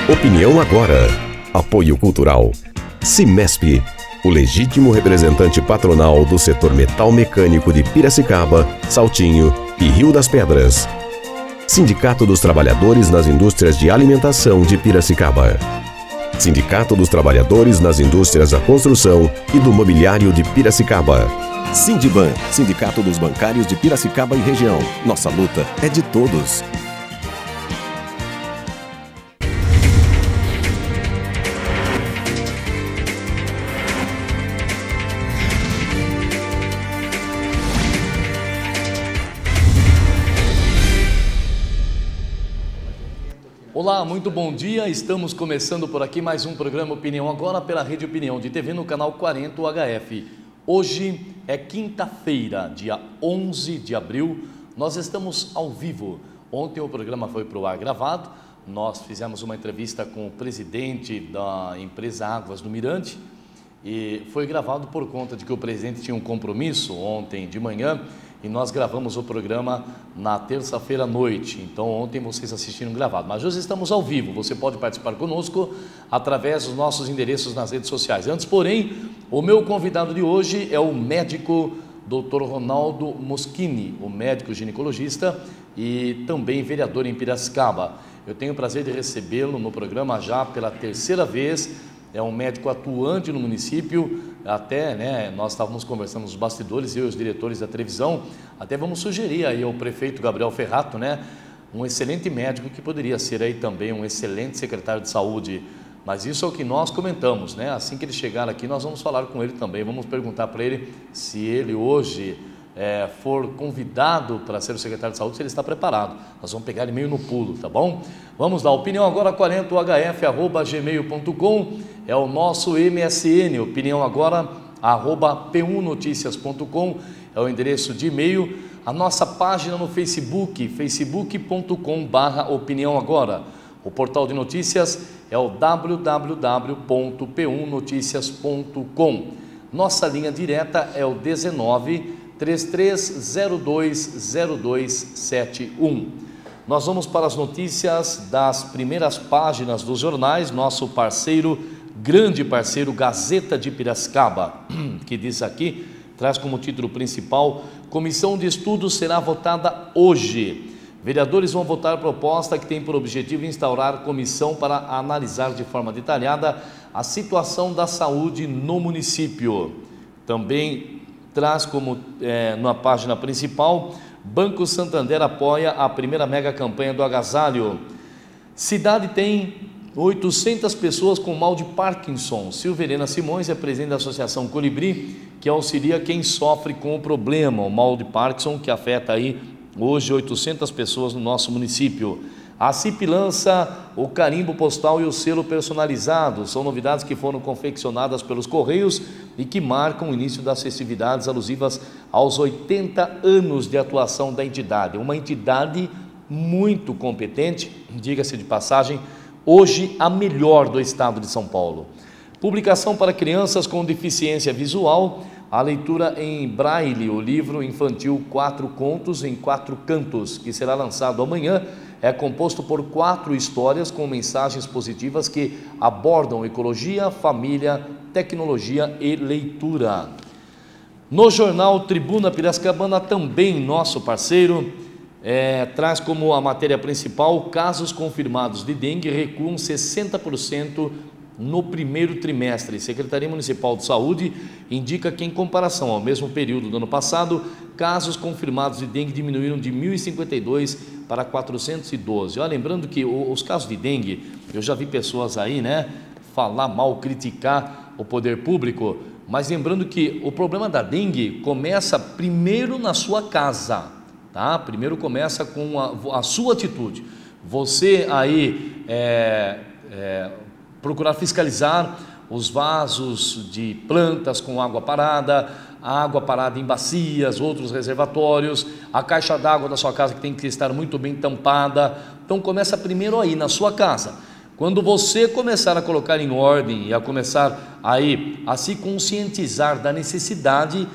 Opinião agora. Apoio Cultural. Cimesp, o legítimo representante patronal do setor metal mecânico de Piracicaba, Saltinho e Rio das Pedras. Sindicato dos Trabalhadores nas Indústrias de Alimentação de Piracicaba. Sindicato dos Trabalhadores nas Indústrias da Construção e do Mobiliário de Piracicaba. Sindiban, Sindicato dos Bancários de Piracicaba e região. Nossa luta é de todos. Olá, muito bom dia. Estamos começando por aqui mais um programa Opinião Agora pela Rede Opinião de TV no canal 40 UHF. Hoje é quinta-feira, dia 11 de abril. Nós estamos ao vivo. Ontem o programa foi para o ar gravado. Nós fizemos uma entrevista com o presidente da empresa Águas do Mirante e foi gravado por conta de que o presidente tinha um compromisso ontem de manhã e nós gravamos o programa na terça-feira à noite. Então ontem vocês assistiram gravado, mas hoje estamos ao vivo. Você pode participar conosco através dos nossos endereços nas redes sociais. Antes, porém, o meu convidado de hoje é o médico Dr. Ronaldo Moschini, o médico ginecologista e também vereador em Piracicaba. Eu tenho o prazer de recebê-lo no programa já pela terceira vez. É um médico atuante no município, até, nós estávamos conversando nos bastidores, eu e os diretores da televisão, até vamos sugerir aí ao prefeito Gabriel Ferrato, um excelente médico que poderia ser aí também um excelente secretário de saúde, mas isso é o que nós comentamos, assim que ele chegar aqui nós vamos falar com ele também, vamos perguntar para ele se ele hoje for convidado para ser o secretário de saúde, se ele está preparado. Nós vamos pegar ele meio no pulo, tá bom? Vamos lá, opinião agora 40uhf@gmail.com é o nosso MSN, opinião agora @p1noticias.com é o endereço de e-mail, a nossa página no Facebook, facebook.com/opinião agora. O portal de notícias é o www.p1noticias.com. Nossa linha direta é o 19-3302-0271. Nós vamos para as notícias das primeiras páginas dos jornais, nosso parceiro, grande parceiro, Gazeta de Piracicaba, que diz aqui, traz como título principal, comissão de estudos será votada hoje. Vereadores vão votar a proposta que tem por objetivo instaurar comissão para analisar de forma detalhada a situação da saúde no município. Também traz como na página principal, Banco Santander apoia a primeira mega campanha do agasalho. Cidade tem 800 pessoas com mal de Parkinson. Silverena Simões é presidente da Associação Colibri, que auxilia quem sofre com o problema, o mal de Parkinson, que afeta aí hoje 800 pessoas no nosso município. A CIP lança o carimbo postal e o selo personalizado. São novidades que foram confeccionadas pelos Correios e que marcam o início das festividades alusivas aos 80 anos de atuação da entidade. Uma entidade muito competente, diga-se de passagem, hoje a melhor do estado de São Paulo. Publicação para crianças com deficiência visual, a leitura em braille, o livro infantil 4 contos em 4 cantos, que será lançado amanhã, é composto por 4 histórias com mensagens positivas que abordam ecologia, família, tecnologia e leitura. No jornal Tribuna Piracicabana, também nosso parceiro, traz como a matéria principal, casos confirmados de dengue recuam 60% no primeiro trimestre. Secretaria Municipal de Saúde indica que, em comparação ao mesmo período do ano passado, casos confirmados de dengue diminuíram de 1.052 para 412. Lembrando que os casos de dengue, eu já vi pessoas aí, falar mal, criticar o poder público, mas lembrando que o problema da dengue começa primeiro na sua casa, tá? Primeiro começa com a sua atitude. Você aí procurar fiscalizar os vasos de plantas com água parada em bacias, outros reservatórios, a caixa d'água da sua casa que tem que estar muito bem tampada. Então começa primeiro aí na sua casa. Quando você começar a colocar em ordem e a começar aí a se conscientizar da necessidade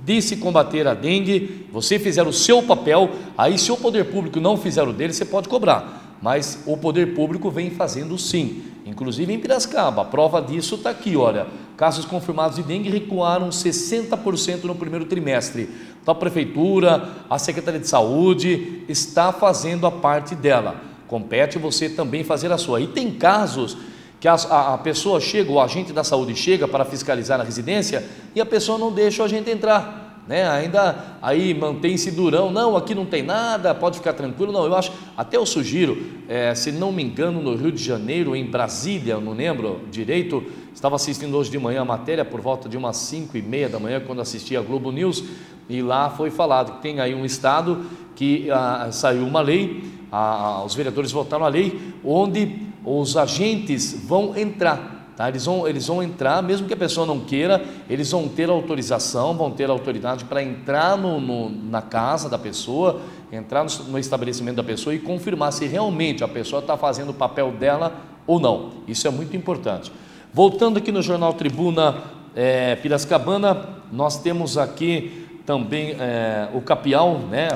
de se combater a dengue, você fizer o seu papel, aí se o poder público não fizer o dele, você pode cobrar. mas o poder público vem fazendo sim, inclusive em Piracicaba. A prova disso está aqui, olha, casos confirmados de dengue recuaram 60% no primeiro trimestre. Então a Prefeitura, a Secretaria de Saúde está fazendo a parte dela, compete você também fazer a sua. E tem casos que a pessoa chega, o agente da saúde chega para fiscalizar a residência e a pessoa não deixa o agente entrar, né? Ainda aí mantém-se durão, não, aqui não tem nada, pode ficar tranquilo. Não, eu acho, até eu sugiro, se não me engano, no Rio de Janeiro, em Brasília, eu não lembro direito, estava assistindo hoje de manhã a matéria por volta de umas 5h30 da manhã, quando assisti a Globo News, e lá foi falado que tem aí um estado que saiu uma lei, os vereadores votaram a lei, onde os agentes vão entrar, tá? Eles vão entrar, mesmo que a pessoa não queira, eles vão ter autorização, vão ter autoridade para entrar na casa da pessoa, entrar no estabelecimento da pessoa e confirmar se realmente a pessoa está fazendo o papel dela ou não. Isso é muito importante. Voltando aqui no Jornal Tribuna Piracicabana, nós temos aqui também o Capial, né?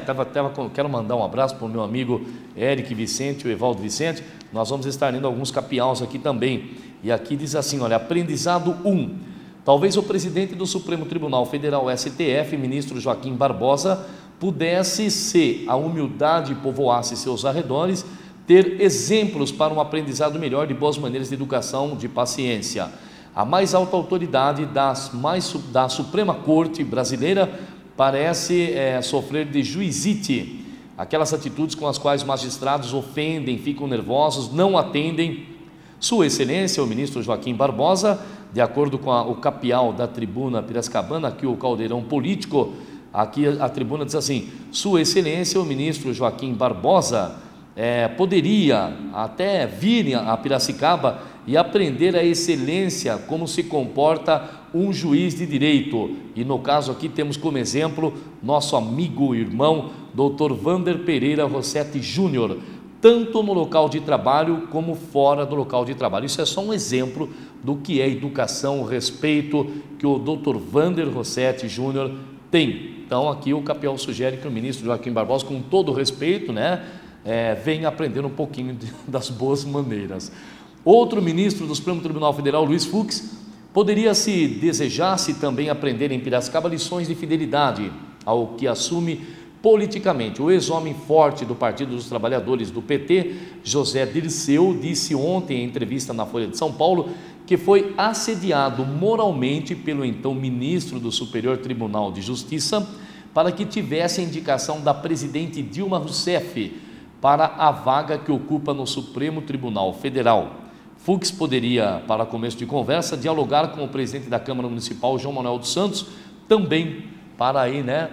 Quero mandar um abraço para o meu amigo Eric Vicente, o Evaldo Vicente. Nós vamos estar lendo alguns capiaus aqui também. E aqui diz assim, olha, aprendizado 1. Talvez o presidente do Supremo Tribunal Federal, STF, ministro Joaquim Barbosa, pudesse, se a humildade povoasse seus arredores, ter exemplos para um aprendizado melhor de boas maneiras de educação, de paciência. A mais alta autoridade da Suprema Corte brasileira parece sofrer de juizite, aquelas atitudes com as quais magistrados ofendem, ficam nervosos, não atendem. Sua Excelência, o ministro Joaquim Barbosa, de acordo com o capial da Tribuna Piracicabana, aqui o caldeirão político, aqui a tribuna diz assim, Sua Excelência, o ministro Joaquim Barbosa, poderia até vir a Piracicaba e aprender a excelência, como se comporta um juiz de direito. E no caso aqui temos como exemplo nosso amigo e irmão Dr. Vander Pereira Rossetti Júnior, tanto no local de trabalho como fora do local de trabalho. Isso é só um exemplo do que é educação, o respeito que o Dr. Vander Rossetti Júnior tem. Então aqui o capial sugere que o ministro Joaquim Barbosa, com todo o respeito, né, venha aprender um pouquinho das boas maneiras. Outro ministro do Supremo Tribunal Federal, Luiz Fux, poderia, se desejasse, também aprender em Piracicaba lições de fidelidade ao que assume politicamente. O ex-homem forte do Partido dos Trabalhadores do PT, José Dirceu, disse ontem em entrevista na Folha de São Paulo que foi assediado moralmente pelo então ministro do Superior Tribunal de Justiça para que tivesse a indicação da presidente Dilma Rousseff para a vaga que ocupa no Supremo Tribunal Federal. Fux poderia, para começo de conversa, dialogar com o presidente da Câmara Municipal, João Manuel dos Santos, também para aí, né,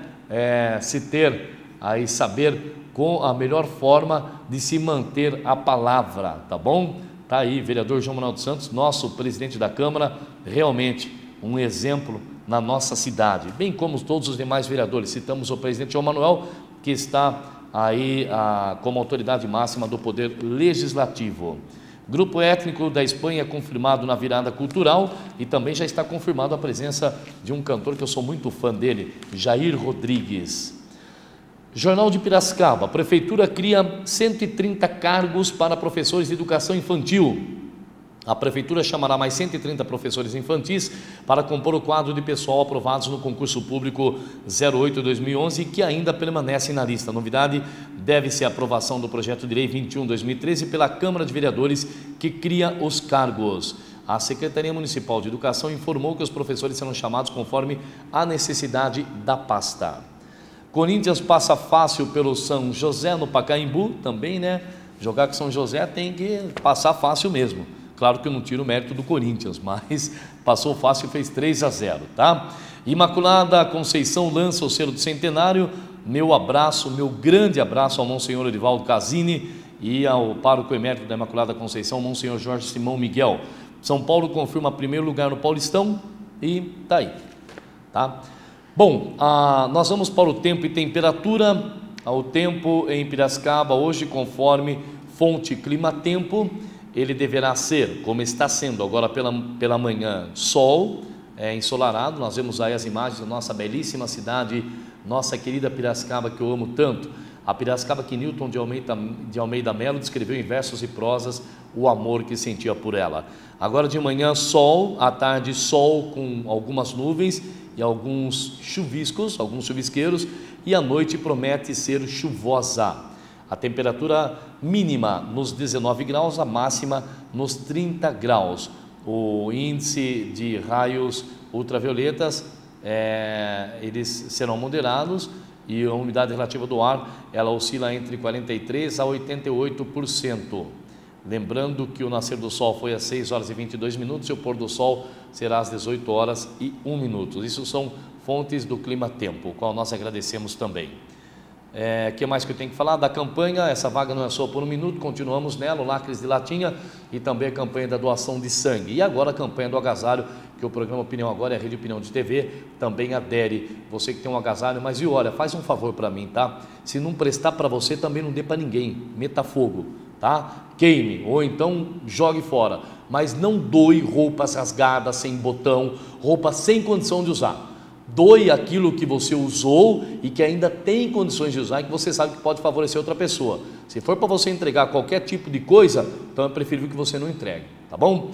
saber com a melhor forma de se manter a palavra, tá bom? Tá aí, vereador João Manuel dos Santos, nosso presidente da Câmara, realmente um exemplo na nossa cidade, bem como todos os demais vereadores. Citamos o presidente João Manuel, que está aí como autoridade máxima do Poder Legislativo. Grupo étnico da Espanha confirmado na virada cultural e também já está confirmado a presença de um cantor que eu sou muito fã dele, Jair Rodrigues. Jornal de Piracicaba, a Prefeitura cria 130 cargos para professores de educação infantil. A Prefeitura chamará mais 130 professores infantis para compor o quadro de pessoal aprovados no concurso público 08-2011 que ainda permanecem na lista. A novidade deve-se à aprovação do projeto de lei 21/2013 pela Câmara de Vereadores, que cria os cargos. A Secretaria Municipal de Educação informou que os professores serão chamados conforme a necessidade da pasta. Corinthians passa fácil pelo São José no Pacaembu, também, né? Jogar com São José tem que passar fácil mesmo. Claro que eu não tiro o mérito do Corinthians, mas passou fácil e fez 3-0, tá? Imaculada Conceição lança o selo do centenário. Meu abraço, meu grande abraço ao Monsenhor Orivaldo Casini e ao pároco emérito da Imaculada Conceição, Monsenhor Jorge Simão Miguel. São Paulo confirma primeiro lugar no Paulistão e tá aí, tá? Bom, nós vamos para o tempo e temperatura. O tempo em Piracicaba hoje, conforme fonte Climatempo, ele deverá ser, como está sendo agora pela manhã, sol, ensolarado. Nós vemos aí as imagens da nossa belíssima cidade, nossa querida Piracicaba, que eu amo tanto. A Piracicaba que Newton de Almeida Melo descreveu em versos e prosas o amor que sentia por ela. Agora de manhã sol, à tarde sol com algumas nuvens e alguns chuviscos, alguns chuvisqueiros, e à noite promete ser chuvosa. A temperatura mínima nos 19 graus, a máxima nos 30 graus. O índice de raios ultravioletas, eles serão moderados, e a umidade relativa do ar, ela oscila entre 43% a 88%. Lembrando que o nascer do sol foi às 6 horas e 22 minutos e o pôr do sol será às 18 horas e 1 minuto. Isso são fontes do Clima Tempo, o qual nós agradecemos também. Que mais que eu tenho que falar? Da campanha, essa vaga não é só por 1 minuto, continuamos nela, o Lacres de Latinha, e também a campanha da doação de sangue. E agora a campanha do agasalho, que o programa Opinião Agora e a Rede Opinião de TV também adere. Você que tem um agasalho, mas olha, faz um favor para mim, tá? Se não prestar para você, também não dê para ninguém, meta fogo, tá? Queime, ou então jogue fora, mas não doe roupas rasgadas, sem botão, roupa sem condição de usar. Doe aquilo que você usou e que ainda tem condições de usar e que você sabe que pode favorecer outra pessoa. Se for para você entregar qualquer tipo de coisa, então é preferível que você não entregue, tá bom?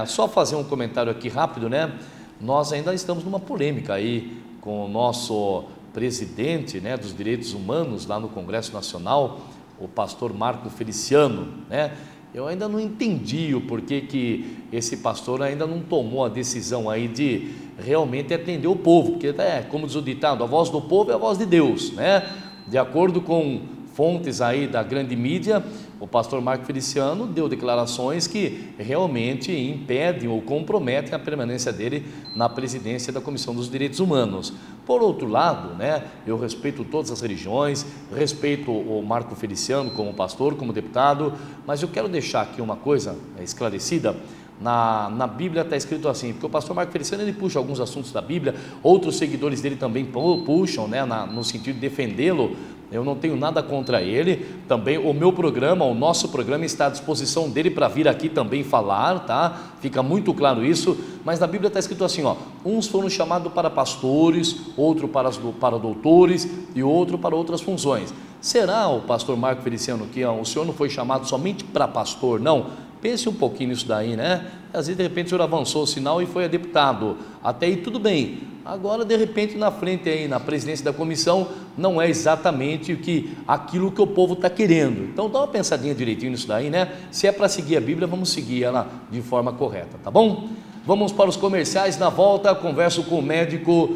Só fazer um comentário aqui rápido, né? Nós ainda estamos numa polêmica aí com o nosso presidente, né, dos direitos humanos lá no Congresso Nacional, o pastor Marco Feliciano, né? Eu ainda não entendi o porquê que esse pastor ainda não tomou a decisão aí de realmente atender o povo, porque como diz o ditado, a voz do povo é a voz de Deus, né? De acordo com fontes aí da grande mídia, o pastor Marco Feliciano deu declarações que realmente impedem ou comprometem a permanência dele na presidência da Comissão dos Direitos Humanos. Por outro lado, né, eu respeito todas as religiões, respeito o Marco Feliciano como pastor, como deputado, mas eu quero deixar aqui uma coisa esclarecida. Na Bíblia está escrito assim, porque o pastor Marco Feliciano ele puxa alguns assuntos da Bíblia, outros seguidores dele também puxam, né, no sentido de defendê-lo. Eu não tenho nada contra ele, também o meu programa, o nosso programa está à disposição dele para vir aqui também falar, tá? Fica muito claro isso, mas na Bíblia está escrito assim, ó, uns foram chamados para pastores, outro para doutores e outro para outras funções. Será, o pastor Marco Feliciano, que o senhor não foi chamado somente para pastor, não? Pense um pouquinho nisso daí, né? Às vezes de repente o senhor avançou o sinal e foi a deputado, até aí tudo bem. Agora de repente na frente aí, na presidência da comissão, não é exatamente aquilo que o povo está querendo. Então dá uma pensadinha direitinho nisso daí, né? Se é para seguir a Bíblia, vamos seguir ela de forma correta, tá bom? Vamos para os comerciais, na volta converso com o médico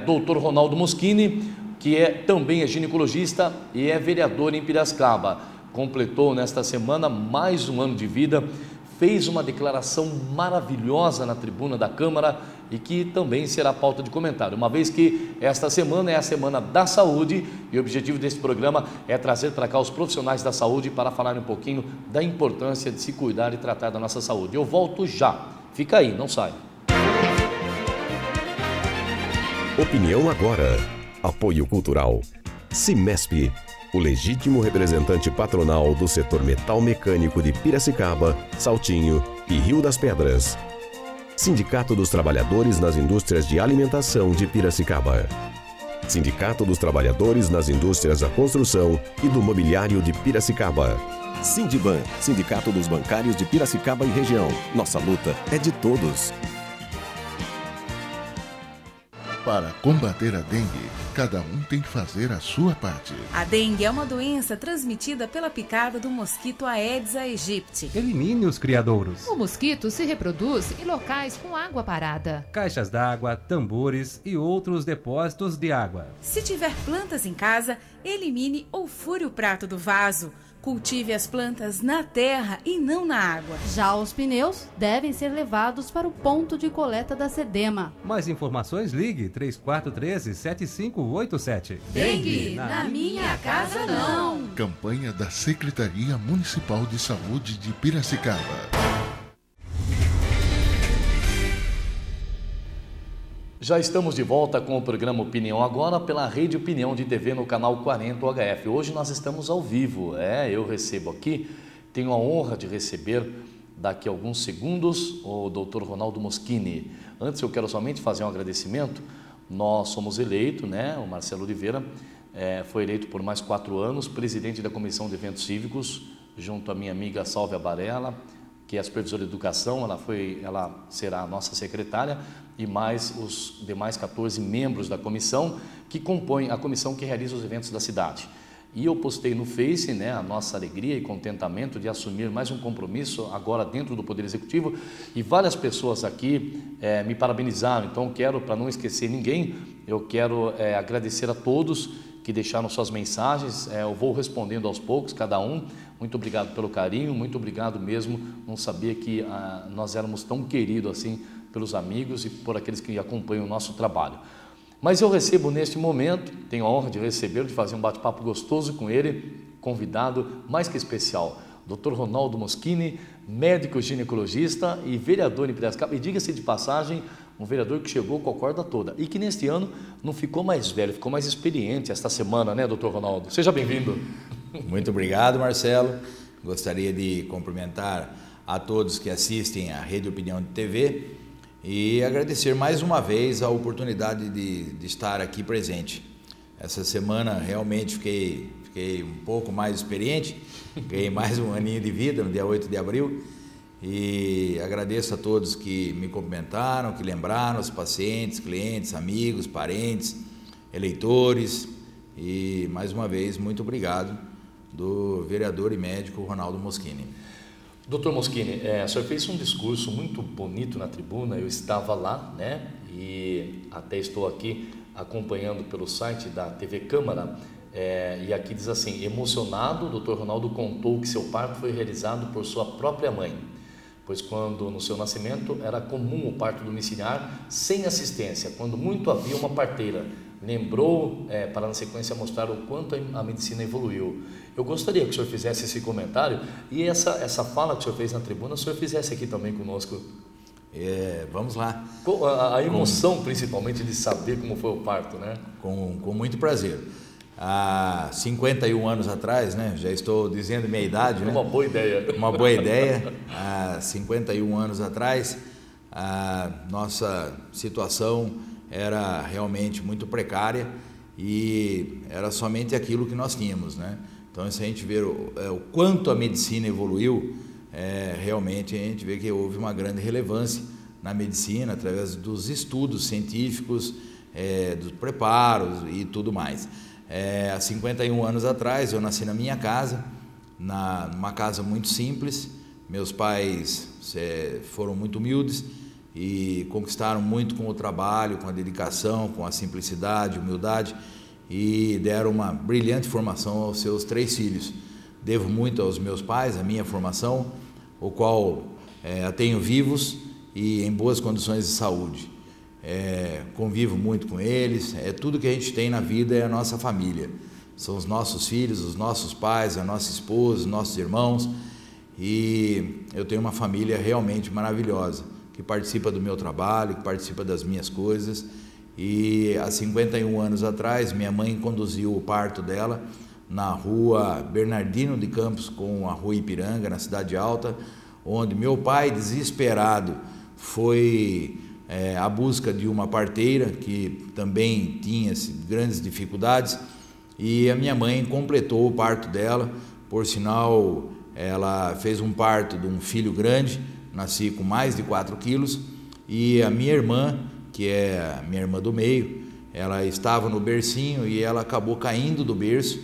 Dr. Ronaldo Moschini, que também é ginecologista e é vereador em Piracicaba. Completou nesta semana mais um ano de vida, fez uma declaração maravilhosa na tribuna da Câmara e que também será pauta de comentário, uma vez que esta semana é a Semana da Saúde e o objetivo desse programa é trazer para cá os profissionais da saúde para falar um pouquinho da importância de se cuidar e tratar da nossa saúde. Eu volto já, fica aí, não sai. Opinião agora, apoio cultural, Cimesp, o legítimo representante patronal do setor metal mecânico de Piracicaba, Saltinho e Rio das Pedras. Sindicato dos Trabalhadores nas Indústrias de Alimentação de Piracicaba. Sindicato dos Trabalhadores nas Indústrias da Construção e do Mobiliário de Piracicaba. Sindiban, Sindicato dos Bancários de Piracicaba e Região. Nossa luta é de todos. Para combater a dengue, cada um tem que fazer a sua parte. A dengue é uma doença transmitida pela picada do mosquito Aedes aegypti. Elimine os criadouros. O mosquito se reproduz em locais com água parada. Caixas d'água, tambores e outros depósitos de água. Se tiver plantas em casa, elimine ou fure o prato do vaso. Cultive as plantas na terra e não na água. Já os pneus devem ser levados para o ponto de coleta da Sedema. Mais informações, ligue 3413-7587. Dengue, na minha casa não. Campanha da Secretaria Municipal de Saúde de Piracicaba. Já estamos de volta com o programa Opinião Agora pela Rede Opinião de TV no canal 40 UHF. Hoje nós estamos ao vivo, eu recebo aqui, tenho a honra de receber daqui a alguns segundos o Dr. Ronaldo Moschini. Antes eu quero somente fazer um agradecimento, nós somos eleitos, o Marcelo Oliveira, foi eleito por mais 4 anos, presidente da Comissão de Eventos Cívicos, junto à minha amiga Sálvia Barella, que é a supervisora de educação. Ela será a nossa secretária, e mais os demais 14 membros da comissão, que compõem a comissão que realiza os eventos da cidade. E eu postei no Face, né, a nossa alegria e contentamento de assumir mais um compromisso agora dentro do Poder Executivo, e várias pessoas aqui me parabenizaram. Então para não esquecer ninguém, eu quero agradecer a todos que deixaram suas mensagens. Eu vou respondendo aos poucos, cada um. Muito obrigado pelo carinho, muito obrigado mesmo. Não sabia que nós éramos tão queridos assim pelos amigos e por aqueles que acompanham o nosso trabalho. Mas eu recebo neste momento, tenho a honra de recebê-lo, de fazer um bate-papo gostoso com ele, convidado mais que especial, Dr. Ronaldo Moschini, médico ginecologista e vereador em Piracicaba. E diga-se de passagem, um vereador que chegou com a corda toda e que neste ano não ficou mais velho, ficou mais experiente esta semana, né, Dr. Ronaldo? Seja bem-vindo. Muito obrigado, Marcelo. Gostaria de cumprimentar a todos que assistem à Rede Opinião de TV e agradecer mais uma vez a oportunidade de estar aqui presente. Essa semana realmente fiquei um pouco mais experiente, ganhei mais um aninho de vida no dia 8 de abril, e agradeço a todos que me cumprimentaram, que lembraram, os pacientes, clientes, amigos, parentes, eleitores, e mais uma vez muito obrigado do vereador e médico Ronaldo Moschini. Doutor Moschini, o senhor fez um discurso muito bonito na tribuna, eu estava lá, né? E até estou aqui acompanhando pelo site da TV Câmara, e aqui diz assim: emocionado, o doutor Ronaldo contou que seu parto foi realizado por sua própria mãe, pois quando no seu nascimento era comum o parto domiciliar sem assistência, quando muito havia uma parteira. Lembrou, para na sequência mostrar o quanto a medicina evoluiu. Eu gostaria que o senhor fizesse esse comentário, e essa fala que o senhor fez na tribuna, o senhor fizesse aqui também conosco. Vamos lá. A emoção, principalmente, de saber como foi o parto, né? Com muito prazer. Há 51 anos atrás, né? Já estou dizendo minha idade, né? Uma boa ideia. Uma boa ideia. Há 51 anos atrás, a nossa situação era realmente muito precária e era somente aquilo que nós tínhamos, né? Então, se a gente ver o quanto a medicina evoluiu, realmente a gente vê que houve uma grande relevância na medicina através dos estudos científicos, dos preparos e tudo mais. Há 51 anos atrás eu nasci na minha casa, numa casa muito simples. Meus pais foram muito humildes e conquistaram muito com o trabalho, com a dedicação, com a simplicidade, humildade, e deram uma brilhante formação aos seus 3 filhos. Devo muito aos meus pais, a minha formação, o qual a tenho vivos e em boas condições de saúde. Convivo muito com eles. Tudo que a gente tem na vida é a nossa família. São os nossos filhos, os nossos pais, a nossa esposa, os nossos irmãos, e eu tenho uma família realmente maravilhosa, que participa do meu trabalho, que participa das minhas coisas. E há 51 anos atrás, minha mãe conduziu o parto dela na rua Bernardino de Campos com a rua Ipiranga, na Cidade Alta, onde meu pai, desesperado, foi à busca de uma parteira que também tinha grandes dificuldades, e a minha mãe completou o parto dela. Por sinal, ela fez um parto de um filho grande, nasci com mais de 4 quilos, e a minha irmã, que é a minha irmã do meio, ela estava no bercinho e ela acabou caindo do berço,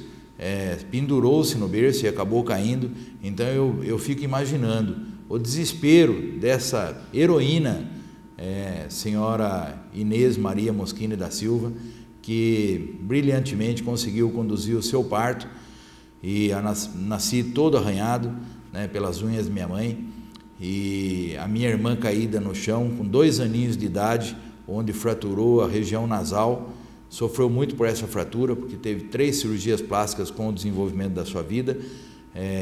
pendurou-se no berço e acabou caindo. Então eu fico imaginando o desespero dessa heroína, senhora Inês Maria Moschini da Silva, que brilhantemente conseguiu conduzir o seu parto, e nasci todo arranhado, né, pelas unhas de minha mãe, e a minha irmã caída no chão com 2 aninhos de idade, onde fraturou a região nasal, sofreu muito por essa fratura, porque teve 3 cirurgias plásticas com o desenvolvimento da sua vida,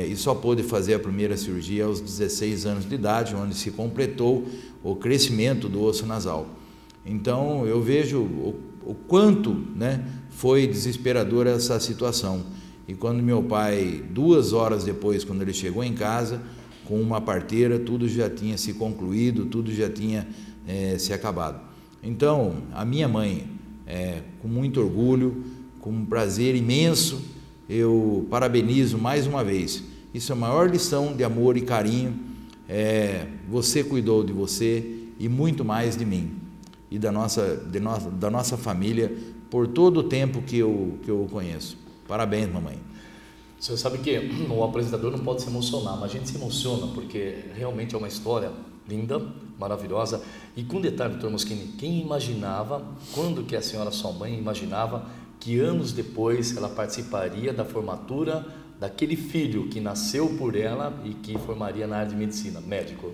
e só pôde fazer a primeira cirurgia aos 16 anos de idade, onde se completou o crescimento do osso nasal. Então eu vejo o quanto, né, foi desesperadora essa situação. E quando meu pai, 2 horas depois, quando ele chegou em casa com uma parteira, tudo já tinha se concluído, tudo já tinha se acabado. Então, a minha mãe, com muito orgulho, com um prazer imenso, eu parabenizo mais uma vez. Isso é a maior lição de amor e carinho. Você cuidou de você e muito mais de mim e da nossa família por todo o tempo que eu o conheço. Parabéns, mamãe. Você sabe que o apresentador não pode se emocionar, mas a gente se emociona porque realmente é uma história linda, maravilhosa. E com detalhe, doutor Moschini, quem imaginava, quando que a senhora, sua mãe, imaginava que anos depois ela participaria da formatura daquele filho que nasceu por ela e que formaria na área de medicina, médico?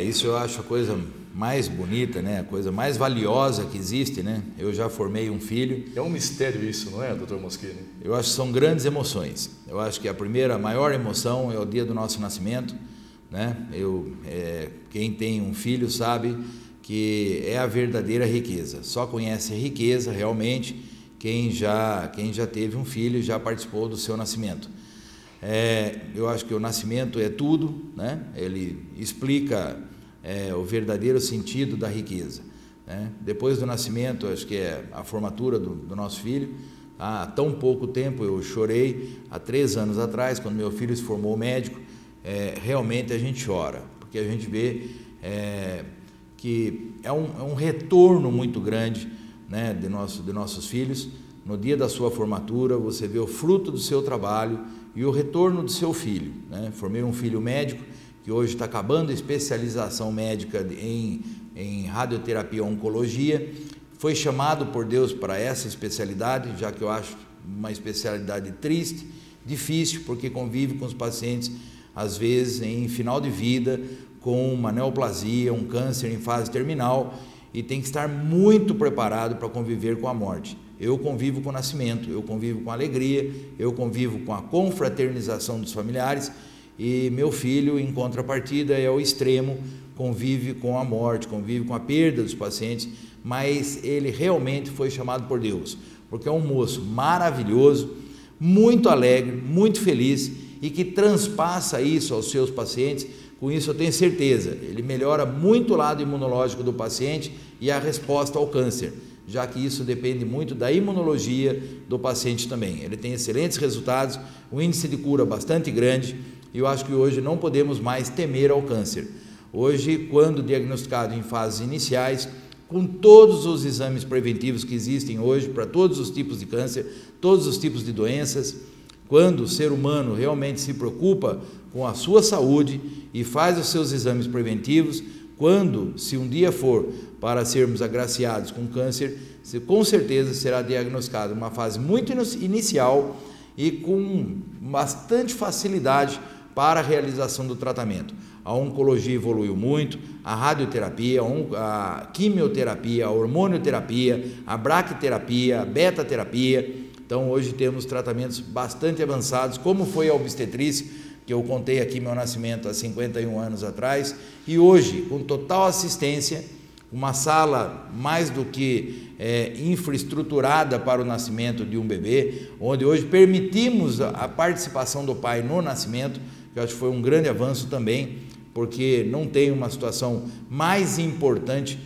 Isso eu acho a coisa mais bonita, né? A coisa mais valiosa que existe, né? Eu já formei um filho. É um mistério isso, não é, doutor Moschini? Eu acho que são grandes emoções. Eu acho que a maior emoção é o dia do nosso nascimento, né? Quem tem um filho sabe que é a verdadeira riqueza. Só conhece a riqueza realmente quem já teve um filho e já participou do seu nascimento. Eu acho que o nascimento é tudo, né? Ele explica o verdadeiro sentido da riqueza, né? Depois do nascimento, acho que é a formatura do nosso filho. Há tão pouco tempo eu chorei, há 3 anos atrás, quando meu filho se formou médico. Realmente a gente chora, porque a gente vê que é um retorno muito grande, né, de nossos filhos. No dia da sua formatura, você vê o fruto do seu trabalho e o retorno do seu filho, né? Formei um filho médico que hoje está acabando a especialização médica em radioterapia e oncologia. Foi chamado por Deus para essa especialidade, já que eu acho uma especialidade triste, difícil, porque convive com os pacientes, às vezes, em final de vida, com uma neoplasia, um câncer em fase terminal, e tem que estar muito preparado para conviver com a morte. Eu convivo com o nascimento, eu convivo com a alegria, eu convivo com a confraternização dos familiares, e meu filho, em contrapartida, é o extremo, convive com a morte, convive com a perda dos pacientes, mas ele realmente foi chamado por Deus, porque é um moço maravilhoso, muito alegre, muito feliz, e que transpassa isso aos seus pacientes. Com isso eu tenho certeza, ele melhora muito o lado imunológico do paciente e a resposta ao câncer, já que isso depende muito da imunologia do paciente também. Ele tem excelentes resultados, um índice de cura bastante grande, e eu acho que hoje não podemos mais temer ao câncer. Hoje, quando diagnosticado em fases iniciais, com todos os exames preventivos que existem hoje para todos os tipos de câncer, todos os tipos de doenças, quando o ser humano realmente se preocupa com a sua saúde e faz os seus exames preventivos, se um dia for para sermos agraciados com câncer, com certeza será diagnosticado uma fase muito inicial e com bastante facilidade para a realização do tratamento. A oncologia evoluiu muito, a radioterapia, a quimioterapia, a hormonioterapia, a braquiterapia, a beta-terapia. Então hoje temos tratamentos bastante avançados, como foi a obstetrícia, que eu contei aqui meu nascimento há 51 anos atrás, e hoje, com total assistência, uma sala mais do que infraestruturada para o nascimento de um bebê, onde hoje permitimos a participação do pai no nascimento, que eu acho que foi um grande avanço também, porque não tem uma situação mais importante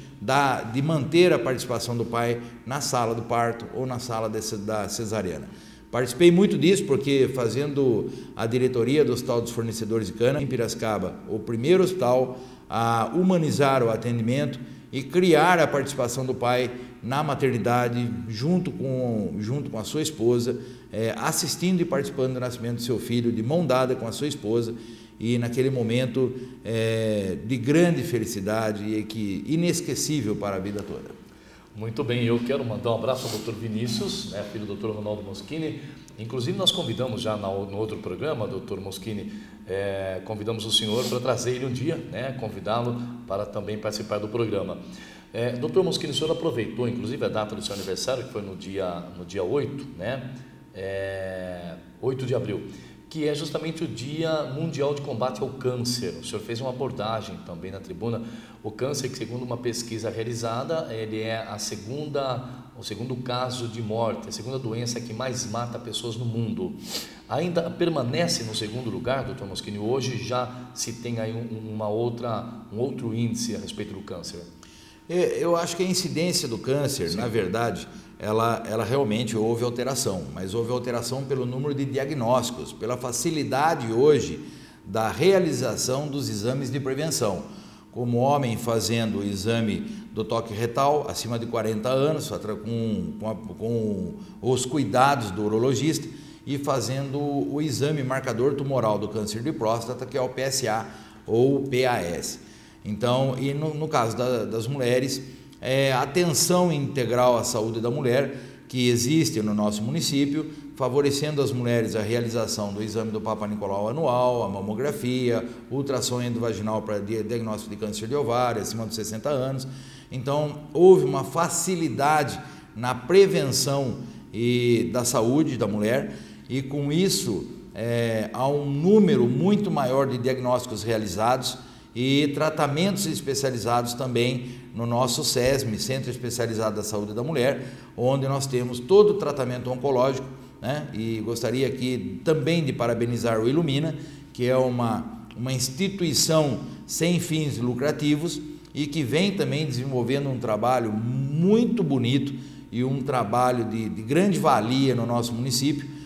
de manter a participação do pai na sala do parto ou na sala da cesariana. Participei muito disso porque, fazendo a diretoria do Hospital dos Fornecedores de Cana, em Piracicaba, o primeiro hospital a humanizar o atendimento e criar a participação do pai na maternidade, junto com a sua esposa, assistindo e participando do nascimento do seu filho, de mão dada com a sua esposa, e naquele momento de grande felicidade e que inesquecível para a vida toda. Muito bem, eu quero mandar um abraço ao doutor Vinícius, filho do doutor Ronaldo Moschini. Inclusive nós convidamos já no outro programa, doutor Moschini, convidamos o senhor para trazer ele um dia, convidá-lo para também participar do programa. Doutor Moschini, o senhor aproveitou inclusive a data do seu aniversário, que foi no dia 8, 8 de abril, que é justamente o Dia Mundial de Combate ao Câncer. O senhor fez uma abordagem também na tribuna. O câncer, que segundo uma pesquisa realizada, ele é o segundo caso de morte, a segunda doença que mais mata pessoas no mundo. Ainda permanece no segundo lugar, doutor Moschini? Hoje já se tem aí um outro índice a respeito do câncer? Eu acho que a incidência do câncer, na verdade, ela realmente houve alteração, mas houve alteração pelo número de diagnósticos, pela facilidade hoje da realização dos exames de prevenção. Como homem fazendo o exame do toque retal acima de 40 anos, com os cuidados do urologista, e fazendo o exame marcador tumoral do câncer de próstata, que é o PSA ou PAS. Então, e no caso das mulheres, atenção integral à saúde da mulher, que existe no nosso município, favorecendo as mulheres a realização do exame do Papa Nicolau anual, a mamografia, ultrassom endovaginal para diagnóstico de câncer de ovário acima dos 60 anos. Então, houve uma facilidade na prevenção da saúde da mulher, e com isso há um número muito maior de diagnósticos realizados e tratamentos especializados também no nosso SESM, Centro Especializado da Saúde da Mulher, onde nós temos todo o tratamento oncológico, né? E gostaria aqui também de parabenizar o Ilumina, que é uma instituição sem fins lucrativos e que vem também desenvolvendo um trabalho muito bonito e um trabalho de grande valia no nosso município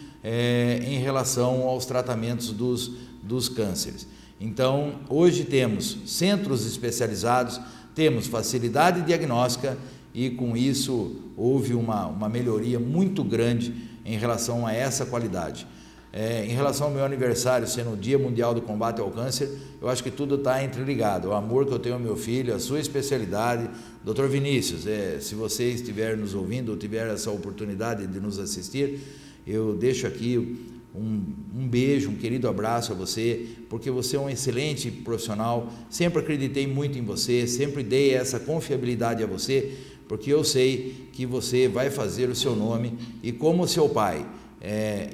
em relação aos tratamentos dos cânceres. Então, hoje temos centros especializados, temos facilidade diagnóstica e com isso houve uma melhoria muito grande em relação a essa qualidade. Em relação ao meu aniversário, sendo o Dia Mundial do Combate ao Câncer, eu acho que tudo está interligado. O amor que eu tenho ao meu filho, a sua especialidade. Dr. Vinícius, se você estiver nos ouvindo ou tiver essa oportunidade de nos assistir, eu deixo aqui um beijo, um querido abraço a você, porque você é um excelente profissional. Sempre acreditei muito em você, sempre dei essa confiabilidade a você, porque eu sei que você vai fazer o seu nome e, como seu pai,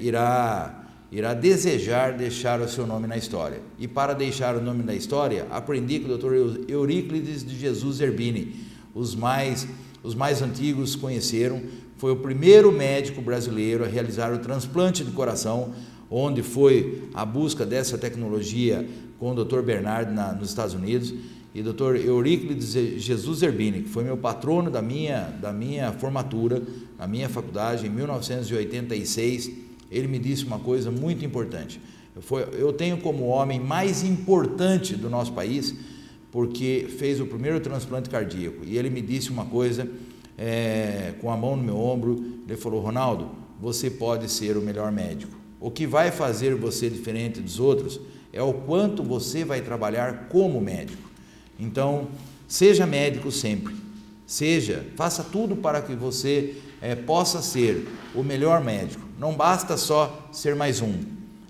irá desejar deixar o seu nome na história. E para deixar o nome na história, aprendi com o Dr. Euríclides de Jesus Zerbini. Os mais antigos conheceram. Foi o primeiro médico brasileiro a realizar o transplante de coração, onde foi a busca dessa tecnologia com o Dr. Bernard nos Estados Unidos. E Dr. Euríclides de Jesus Zerbini, que foi meu patrono da minha formatura, na minha faculdade, em 1986, ele me disse uma coisa muito importante. Eu tenho como o homem mais importante do nosso país, porque fez o primeiro transplante cardíaco. E ele me disse uma coisa, com a mão no meu ombro, ele falou: Ronaldo, você pode ser o melhor médico. O que vai fazer você diferente dos outros é o quanto você vai trabalhar como médico. Então, seja médico sempre. Faça tudo para que você possa ser o melhor médico. Não basta só ser mais um.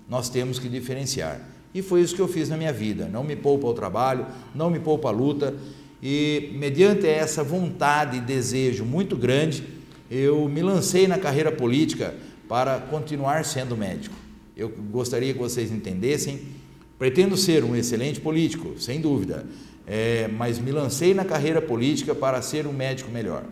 Nós temos que diferenciar. E foi isso que eu fiz na minha vida. Não me poupa ao trabalho, não me poupa à luta. E mediante essa vontade e desejo muito grande, eu me lancei na carreira política para continuar sendo médico. Eu gostaria que vocês entendessem, pretendo ser um excelente político, sem dúvida, mas me lancei na carreira política para ser um médico melhor.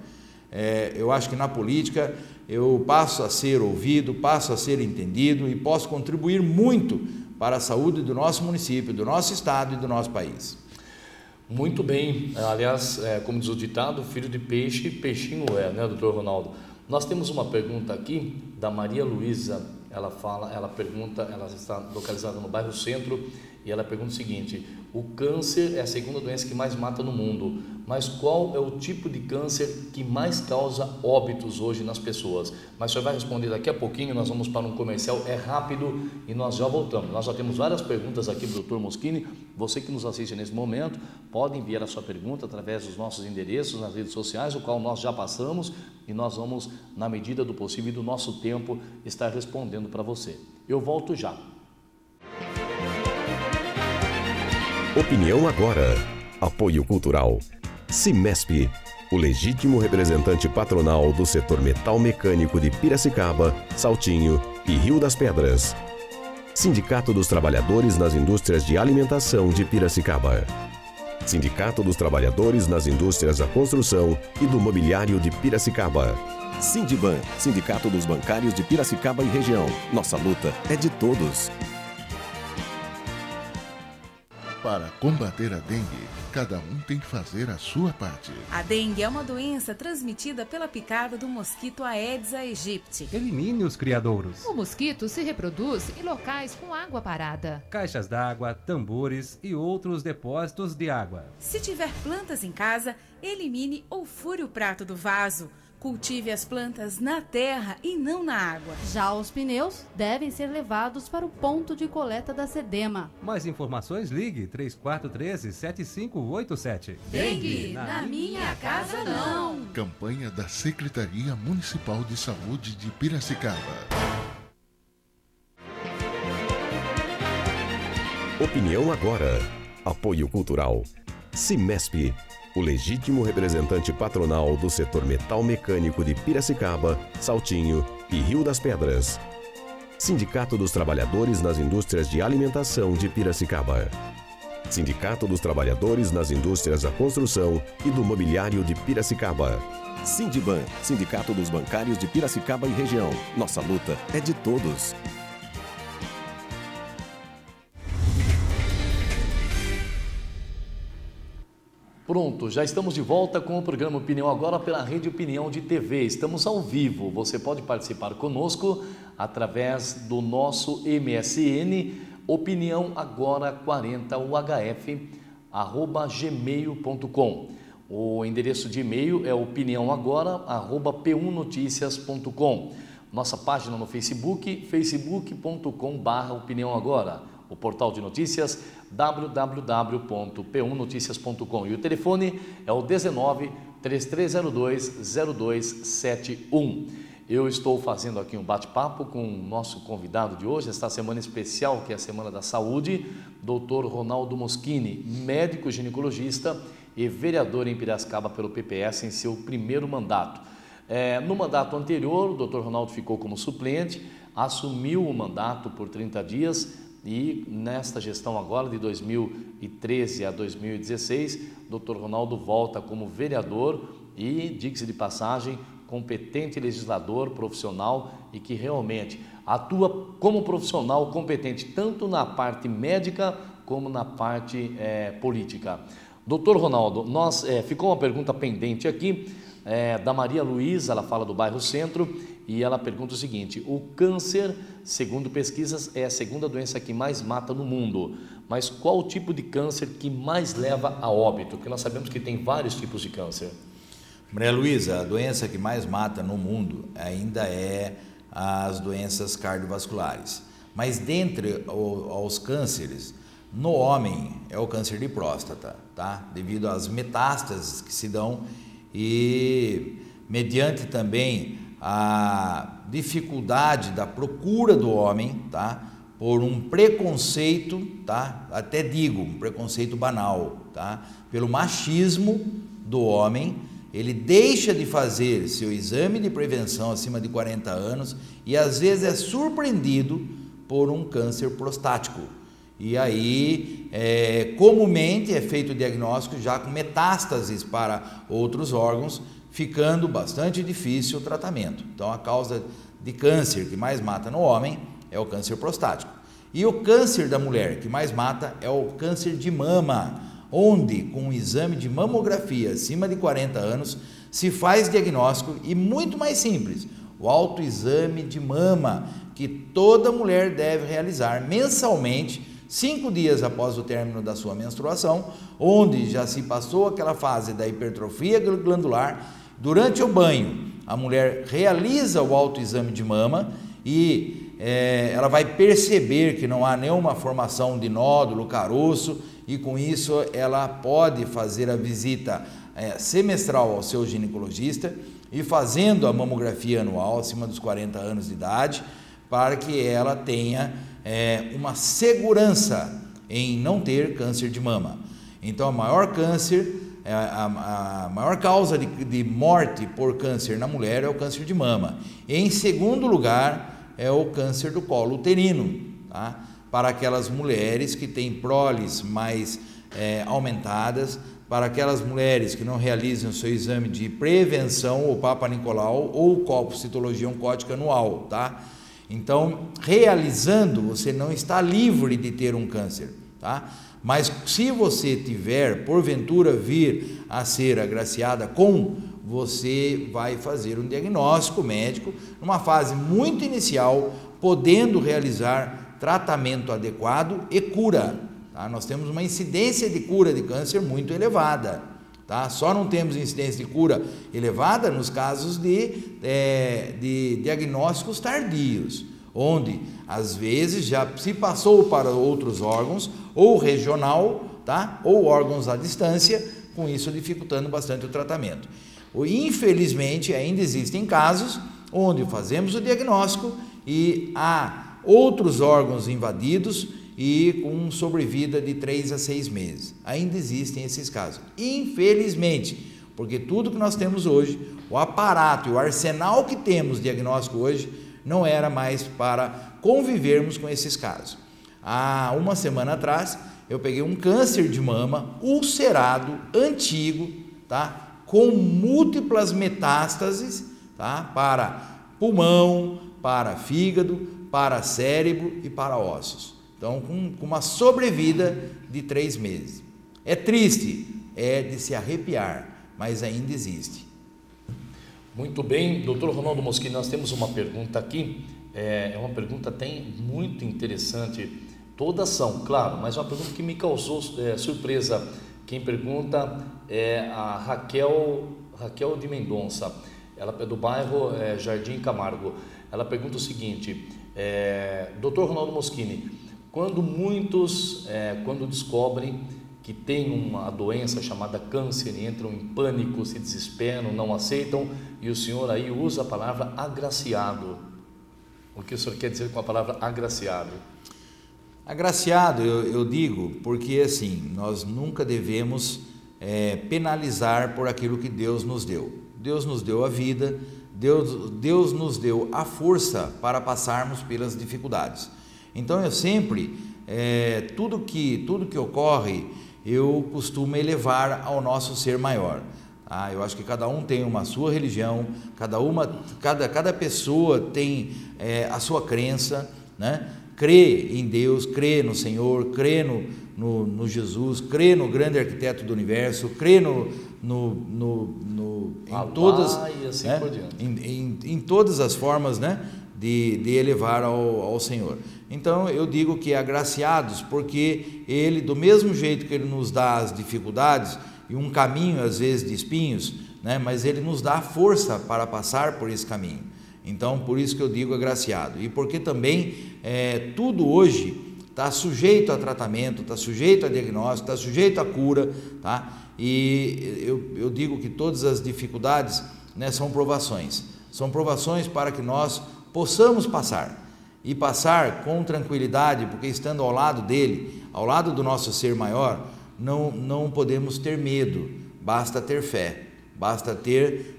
Eu acho que na política eu passo a ser ouvido, passo a ser entendido e posso contribuir muito para a saúde do nosso município, do nosso estado e do nosso país. Muito bem, aliás, como diz o ditado, filho de peixe, peixinho né, doutor Ronaldo? Nós temos uma pergunta aqui da Maria Luísa, ela está localizada no bairro Centro, e ela pergunta o seguinte: o câncer é a segunda doença que mais mata no mundo, mas qual é o tipo de câncer que mais causa óbitos hoje nas pessoas? Mas o senhor vai responder daqui a pouquinho, nós vamos para um comercial, é rápido e nós já voltamos. Nós já temos várias perguntas aqui do Dr. Moschini. Você que nos assiste nesse momento, pode enviar a sua pergunta através dos nossos endereços nas redes sociais, o qual nós já passamos, e nós vamos, na medida do possível e do nosso tempo, estar respondendo para você. Eu volto já. Opinião agora. Apoio cultural. Cimesp, o legítimo representante patronal do setor metal mecânico de Piracicaba, Saltinho e Rio das Pedras. Sindicato dos Trabalhadores nas Indústrias de Alimentação de Piracicaba. Sindicato dos Trabalhadores nas Indústrias da Construção e do Mobiliário de Piracicaba. Sindiban, Sindicato dos Bancários de Piracicaba e Região. Nossa luta é de todos. Para combater a dengue, cada um tem que fazer a sua parte. A dengue é uma doença transmitida pela picada do mosquito Aedes aegypti. Elimine os criadouros. O mosquito se reproduz em locais com água parada. Caixas d'água, tambores e outros depósitos de água. Se tiver plantas em casa, elimine ou fure o prato do vaso. Cultive as plantas na terra e não na água. Já os pneus devem ser levados para o ponto de coleta da SEDEMA. Mais informações, ligue 3413-7587. Dengue, na minha casa não. Campanha da Secretaria Municipal de Saúde de Piracicaba. Opinião agora. Apoio Cultural. Cimesp, o legítimo representante patronal do setor metal mecânico de Piracicaba, Saltinho e Rio das Pedras. Sindicato dos Trabalhadores nas Indústrias de Alimentação de Piracicaba. Sindicato dos Trabalhadores nas Indústrias da Construção e do Mobiliário de Piracicaba. Sindiban, Sindicato dos Bancários de Piracicaba e Região. Nossa luta é de todos. Pronto, já estamos de volta com o programa Opinião Agora pela Rede Opinião de TV. Estamos ao vivo, você pode participar conosco através do nosso MSN Opinião Agora 40 UHF@gmail.com. O endereço de e-mail é opiniãoagora@p1noticias.com. Nossa página no Facebook, facebook.com/opiniãoagora. O portal de notícias www.p1noticias.com e o telefone é o 19-3302-0271. Eu estou fazendo aqui um bate-papo com o nosso convidado de hoje, esta semana especial, que é a Semana da Saúde, Dr. Ronaldo Moschini, médico ginecologista e vereador em Piracicaba pelo PPS em seu primeiro mandato. No mandato anterior, o Dr. Ronaldo ficou como suplente, assumiu o mandato por 30 dias, e nesta gestão agora de 2013 a 2016, Dr. Ronaldo volta como vereador e, diga-se de passagem, competente legislador profissional e que realmente atua como profissional competente tanto na parte médica como na parte política. Dr. Ronaldo, ficou uma pergunta pendente aqui da Maria Luísa, ela fala do bairro Centro, e ela pergunta o seguinte: o câncer, segundo pesquisas, é a segunda doença que mais mata no mundo, mas qual o tipo de câncer que mais leva a óbito? Porque nós sabemos que tem vários tipos de câncer. Maria Luísa, a doença que mais mata no mundo ainda é as doenças cardiovasculares, mas dentre os cânceres, no homem é o câncer de próstata, tá? Devido às metástases que se dão e mediante também a dificuldade da procura do homem, tá? Por um preconceito, tá? Até digo, um preconceito banal, tá? Pelo machismo do homem, ele deixa de fazer seu exame de prevenção acima de 40 anos e às vezes é surpreendido por um câncer prostático. E aí, comumente é feito o diagnóstico já com metástases para outros órgãos, ficando bastante difícil o tratamento. Então, a causa de câncer que mais mata no homem é o câncer prostático. E o câncer da mulher que mais mata é o câncer de mama, onde, com um exame de mamografia acima de 40 anos, se faz diagnóstico e muito mais simples, o autoexame de mama, que toda mulher deve realizar mensalmente, 5 dias após o término da sua menstruação, onde já se passou aquela fase da hipertrofia glandular. Durante o banho, a mulher realiza o autoexame de mama e ela vai perceber que não há nenhuma formação de nódulo, caroço, e com isso ela pode fazer a visita semestral ao seu ginecologista e fazendo a mamografia anual acima dos 40 anos de idade, para que ela tenha uma segurança em não ter câncer de mama. Então, a maior causa de morte por câncer na mulher é o câncer de mama. Em segundo lugar, é o câncer do colo uterino, tá? Para aquelas mulheres que têm proles mais aumentadas, para aquelas mulheres que não realizam o seu exame de prevenção, o Papa Nicolau ou colpocitologia oncótica anual, tá? Então, realizando, você não está livre de ter um câncer, tá? Mas se você tiver, porventura, vir a ser agraciada você vai fazer um diagnóstico médico numa fase muito inicial, podendo realizar tratamento adequado e cura. Tá? Nós temos uma incidência de cura de câncer muito elevada. Tá? Só não temos incidência de cura elevada nos casos de diagnósticos tardios, onde às vezes já se passou para outros órgãos, ou regional, tá? Ou órgãos à distância, com isso dificultando bastante o tratamento. Infelizmente, ainda existem casos onde fazemos o diagnóstico e há outros órgãos invadidos e com sobrevida de 3 a 6 meses. Ainda existem esses casos. Infelizmente, porque tudo que nós temos hoje, o aparato e o arsenal que temos diagnóstico hoje, não era mais para convivermos com esses casos. Há uma semana atrás, eu peguei um câncer de mama ulcerado, antigo, tá? Com múltiplas metástases, tá? Para pulmão, para fígado, para cérebro e para ossos. Então, com uma sobrevida de 3 meses. É triste, é de se arrepiar, mas ainda existe. Muito bem, doutor Ronaldo Moschini, nós temos uma pergunta aqui, é uma pergunta até muito interessante, todas são, claro, mas uma pergunta que me causou surpresa. Quem pergunta é a Raquel de Mendonça, ela é do bairro Jardim Camargo. Ela pergunta o seguinte, doutor Ronaldo Moschini, quando muitos, quando descobrem que tem uma doença chamada câncer e entram em pânico, se desesperam, não aceitam, e o senhor aí usa a palavra agraciado. O que o senhor quer dizer com a palavra agraciado? Agraciado, eu digo, porque assim, nós nunca devemos penalizar por aquilo que Deus nos deu. Deus nos deu a vida, Deus nos deu a força para passarmos pelas dificuldades. Então eu sempre, tudo que ocorre, eu costumo elevar ao nosso ser maior. Eu acho que cada um tem uma sua religião, cada pessoa tem a sua crença, né? Crê em Deus, crê no Senhor, crê no Jesus, crê no grande arquiteto do universo, crê em todas as formas, né, de elevar ao Senhor. Então eu digo que agraciados, porque Ele, do mesmo jeito que Ele nos dá as dificuldades e um caminho às vezes de espinhos, né, mas Ele nos dá força para passar por esse caminho. Então, por isso que eu digo agraciado. E porque também tudo hoje está sujeito a tratamento, está sujeito a diagnóstico, está sujeito a cura, tá? E eu digo que todas as dificuldades, né, são provações. São provações para que nós possamos passar. E passar com tranquilidade, porque estando ao lado dele, ao lado do nosso ser maior, não podemos ter medo, basta ter fé. Basta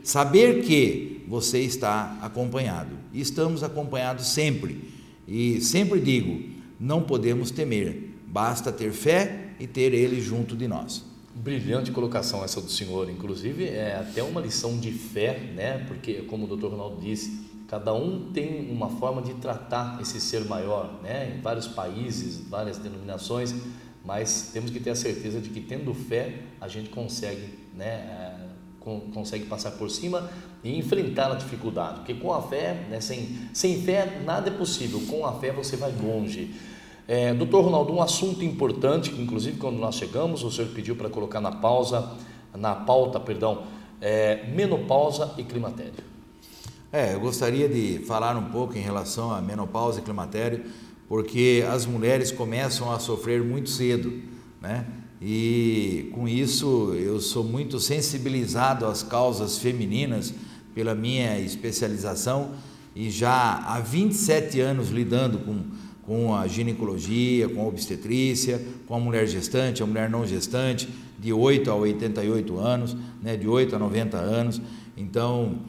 saber que você está acompanhado. E estamos acompanhados sempre. E sempre digo, não podemos temer. Basta ter fé e ter Ele junto de nós. Brilhante colocação essa do senhor. Inclusive, é até uma lição de fé, né? Porque, como o doutor Ronaldo disse, cada um tem uma forma de tratar esse ser maior, né? Em vários países, várias denominações, mas temos que ter a certeza de que, tendo fé, a gente consegue, né? Consegue passar por cima e enfrentar a dificuldade, porque com a fé, né, sem fé nada é possível, com a fé você vai longe. Doutor Ronaldo, um assunto importante, que inclusive quando nós chegamos, o senhor pediu para colocar na pauta, menopausa e climatério. Eu gostaria de falar um pouco em relação à menopausa e climatério, porque as mulheres começam a sofrer muito cedo, né? E com isso eu sou muito sensibilizado às causas femininas pela minha especialização e já há 27 anos lidando com a ginecologia, com a obstetrícia, com a mulher gestante, a mulher não gestante, de 8 a 88 anos, né, de 8 a 90 anos. Então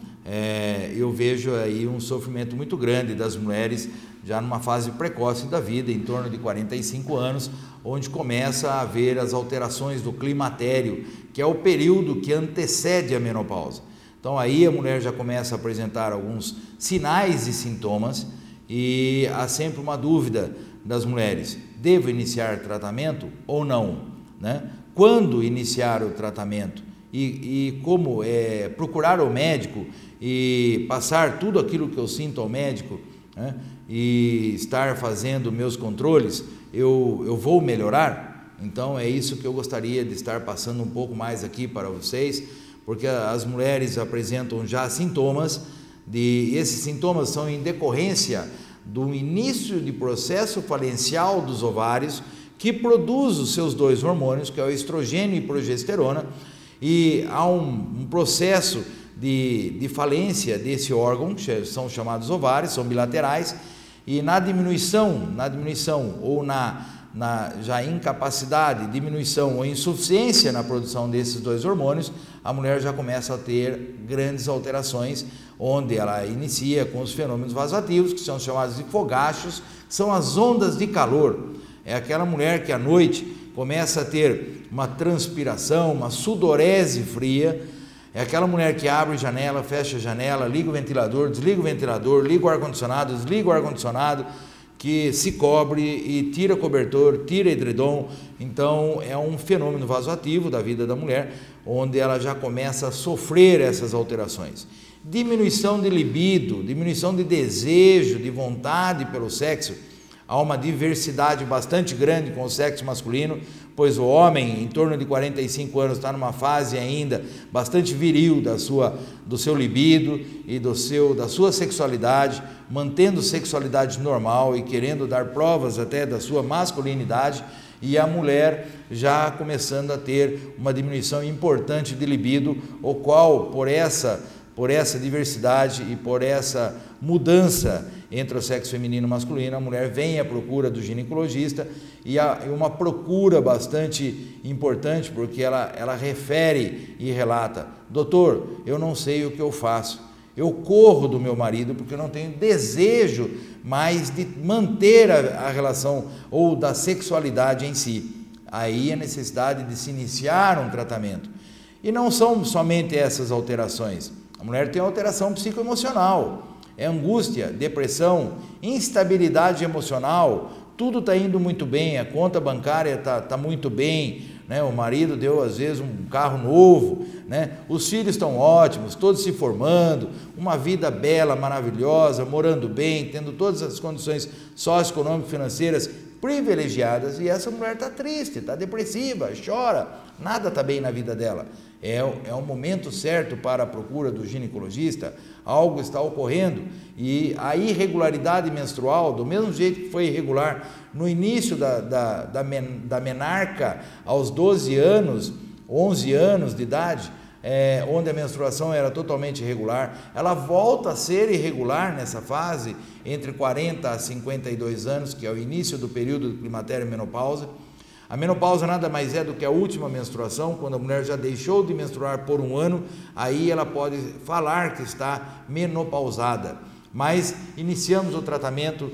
eu vejo aí um sofrimento muito grande das mulheres já numa fase precoce da vida, em torno de 45 anos, onde começa a haver as alterações do climatério, que é o período que antecede a menopausa. Então aí a mulher já começa a apresentar alguns sinais e sintomas e há sempre uma dúvida das mulheres: devo iniciar tratamento ou não, né? Quando iniciar o tratamento e como procurar o médico e passar tudo aquilo que eu sinto ao médico, né? E estar fazendo meus controles, eu vou melhorar? Então é isso que eu gostaria de estar passando um pouco mais aqui para vocês, porque as mulheres apresentam já sintomas, esses sintomas são em decorrência do início de processo falencial dos ovários, que produz os seus 2 hormônios, que é o estrogênio e progesterona, e há um processo de falência desse órgão, que são chamados ovários, são bilaterais, e na diminuição ou na já incapacidade, diminuição ou insuficiência na produção desses 2 hormônios, a mulher já começa a ter grandes alterações, onde ela inicia com os fenômenos vasoativos, que são chamados de fogachos, são as ondas de calor. É aquela mulher que à noite começa a ter uma transpiração, uma sudorese fria. É aquela mulher que abre janela, fecha a janela, liga o ventilador, desliga o ventilador, liga o ar-condicionado, desliga o ar-condicionado, que se cobre e tira cobertor, tira edredom. Então é um fenômeno vasoativo da vida da mulher, onde ela já começa a sofrer essas alterações. Diminuição de libido, diminuição de desejo, de vontade pelo sexo. Há uma diversidade bastante grande com o sexo masculino, pois o homem, em torno de 45 anos, está numa fase ainda bastante viril do seu libido e da sua sexualidade, mantendo sexualidade normal e querendo dar provas até da sua masculinidade, e a mulher já começando a ter uma diminuição importante de libido, o qual, por essa diversidade e por essa mudança entre o sexo feminino e masculino, a mulher vem à procura do ginecologista, e uma procura bastante importante, porque ela refere e relata: doutor, eu não sei o que eu faço, eu corro do meu marido porque eu não tenho desejo mais de manter a relação ou da sexualidade em si. Aí a necessidade de se iniciar um tratamento. E não são somente essas alterações. A mulher tem alteração psicoemocional, é angústia, depressão, instabilidade emocional. Tudo está indo muito bem, a conta bancária está muito bem, né? O marido deu às vezes um carro novo, né? Os filhos estão ótimos, todos se formando, uma vida bela, maravilhosa, morando bem, tendo todas as condições socioeconômicas, financeiras privilegiadas, e essa mulher está triste, está depressiva, chora, nada está bem na vida dela. É o momento certo para a procura do ginecologista, algo está ocorrendo, e a irregularidade menstrual, do mesmo jeito que foi irregular no início da menarca, aos 12 anos, 11 anos de idade, onde a menstruação era totalmente irregular, ela volta a ser irregular nessa fase, entre 40 a 52 anos, que é o início do período de climatério e menopausa. A menopausa nada mais é do que a última menstruação, quando a mulher já deixou de menstruar por um ano, aí ela pode falar que está menopausada. Mas iniciamos o tratamento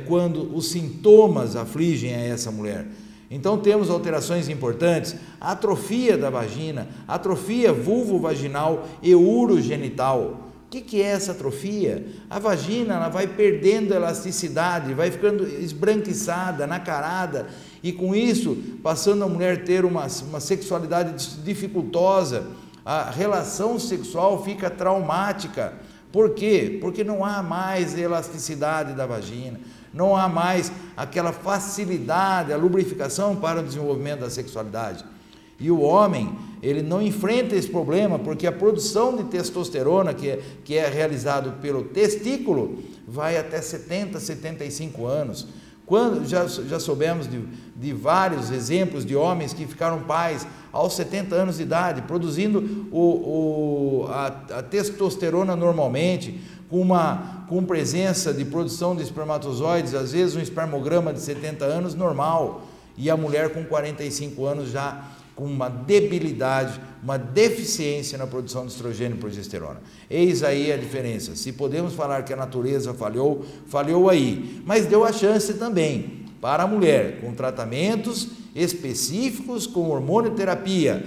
quando os sintomas afligem a essa mulher. Então temos alterações importantes: atrofia da vagina, atrofia vulvovaginal e urogenital. O que é essa atrofia? A vagina ela vai perdendo elasticidade, vai ficando esbranquiçada, nacarada, e com isso passando a mulher ter uma sexualidade dificultosa, a relação sexual fica traumática. Por quê? Porque não há mais elasticidade da vagina, não há mais aquela facilidade, a lubrificação para o desenvolvimento da sexualidade. E o homem, ele não enfrenta esse problema, porque a produção de testosterona, que é realizado pelo testículo, vai até 70, 75 anos. Quando já soubemos de vários exemplos de homens que ficaram pais aos 70 anos de idade, produzindo a testosterona normalmente, com presença de produção de espermatozoides, às vezes um espermograma de 70 anos normal, e a mulher com 45 anos já com uma debilidade, uma deficiência na produção de estrogênio e progesterona. Eis aí a diferença. Se podemos falar que a natureza falhou aí, mas deu a chance também para a mulher, com tratamentos específicos, com hormonioterapia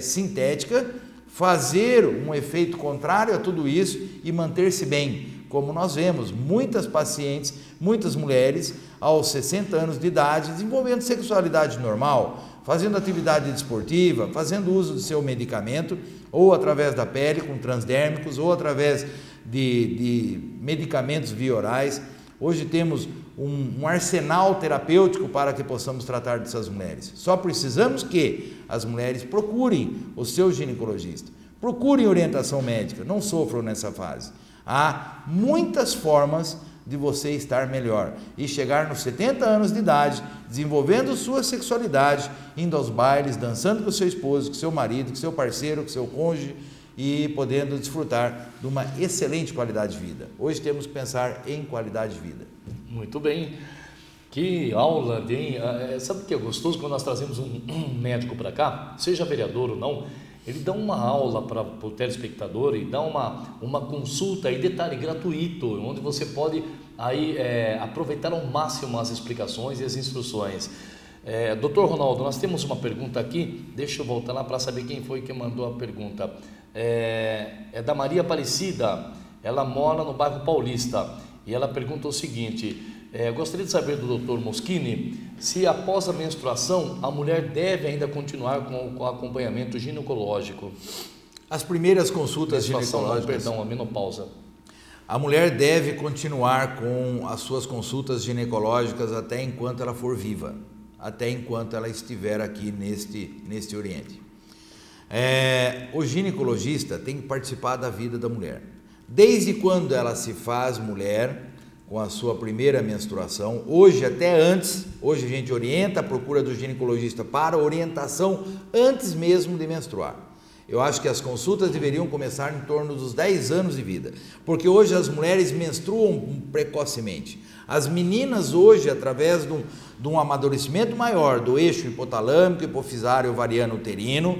sintética, fazer um efeito contrário a tudo isso e manter-se bem, como nós vemos, muitas pacientes, muitas mulheres aos 60 anos de idade desenvolvendo sexualidade normal, fazendo atividade desportiva, fazendo uso do seu medicamento, ou através da pele com transdérmicos, ou através de medicamentos via orais. Hoje temos um arsenal terapêutico para que possamos tratar dessas mulheres. Só precisamos que as mulheres procurem o seu ginecologista, procurem orientação médica, não sofram nessa fase. Há muitas formas de você estar melhor e chegar nos 70 anos de idade, desenvolvendo sua sexualidade, indo aos bailes, dançando com o seu esposo, com o seu marido, com o seu parceiro, com o seu cônjuge e podendo desfrutar de uma excelente qualidade de vida. Hoje temos que pensar em qualidade de vida. Muito bem. Que aula, hein? Sabe o que é gostoso quando nós trazemos um médico para cá, seja vereador ou não, ele dá uma aula para o telespectador e dá uma consulta, e detalhe, gratuito, onde você pode aí, aproveitar ao máximo as explicações e as instruções. Doutor Ronaldo, nós temos uma pergunta aqui, deixa eu voltar lá para saber quem foi que mandou a pergunta. É da Maria Aparecida, ela mora no bairro Paulista, e ela pergunta o seguinte: gostaria de saber do doutor Moschini se após a menstruação a mulher deve ainda continuar com o acompanhamento ginecológico. As primeiras consultas ginecológicas... Perdão, a menopausa. A mulher deve continuar com as suas consultas ginecológicas até enquanto ela for viva, até enquanto ela estiver aqui neste Oriente. O ginecologista tem que participar da vida da mulher. Desde quando ela se faz mulher, com a sua primeira menstruação, hoje até antes, hoje a gente orienta a procura do ginecologista para orientação antes mesmo de menstruar. Eu acho que as consultas deveriam começar em torno dos 10 anos de vida, porque hoje as mulheres menstruam precocemente. As meninas hoje, através de um amadurecimento maior do eixo hipotalâmico, hipofisário, ovariano, uterino,